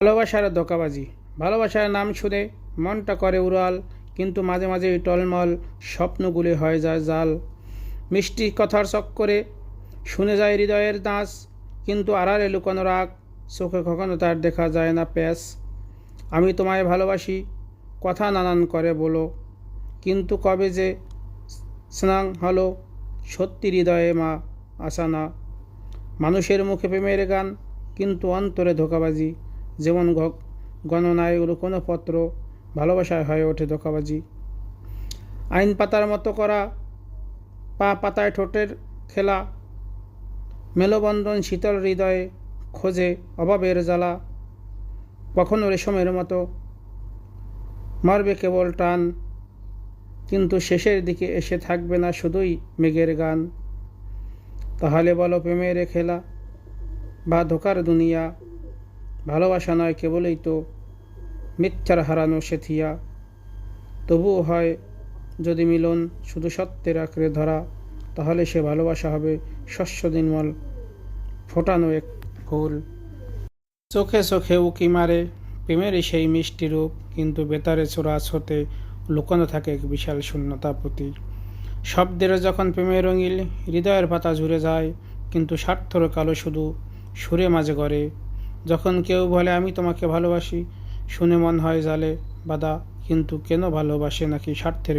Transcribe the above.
ভালোবাসার ধোঁকাবাজি। ভালোবাসার নাম শুনে মনটা করে উড়াল, কিন্তু মাঝে মাঝেই টলমল স্বপ্নগুলি হয়ে যায় জাল। মিষ্টি কথার চক্করে শুনে যায় হৃদয়ের নাচ, কিন্তু আড়ালে লুকানো রাগ, চোখে কখনো তার দেখা যায় না প্যাঁচ। আমি তোমায় ভালোবাসি কথা নানান করে বলো, কিন্তু কবে যে স্নান হলো সত্যি হৃদয়ে মা আসা না। মানুষের মুখে প্রেমের গান, কিন্তু অন্তরে ধোঁকাবাজি। যেমন গণনায় কোনো পত্র, ভালোবাসায় হয়ে ওঠে ধোঁকাবাজি। আইন পাতার মতো করা পা পাতায় ঠোঁটের খেলা, মেলবন্ধন শীতল হৃদয়ে খোঁজে অভাবের জ্বালা। কখনো রেশমের মতো মারবে কেবল টান, কিন্তু শেষের দিকে এসে থাকবে না শুধুই মেঘের গান। তাহলে বলো প্রেমের খেলা বা ধোকার দুনিয়া, ভালোবাসা নয় কেবলই তো মিথ্যার হারানো সেথিয়া। তবুও হয় যদি মিলন শুধু সত্যের আঁকড়ে ধরা, তাহলে সে ভালোবাসা হবে শস্য দিনমল ফোটানো এক ফুল। চোখে চোখে উকি মারে প্রেমেরই সেই মিষ্টি রূপ, কিন্তু বেতারে চোরাচ হতে লুকানো থাকে এক বিশাল শূন্যতা প্রতি। শব্দের যখন প্রেমের রঙিল হৃদয়ের পাতা ঝুরে যায়, কিন্তু স্বার্থর কালো শুধু সুরে মাঝে গড়ে। যখন কেউ বলে আমি তোমাকে ভালোবাসি, শুনে মন হয় জালে বাঁধা, কিন্তু কেন ভালোবাসে নাকি স্বার্থের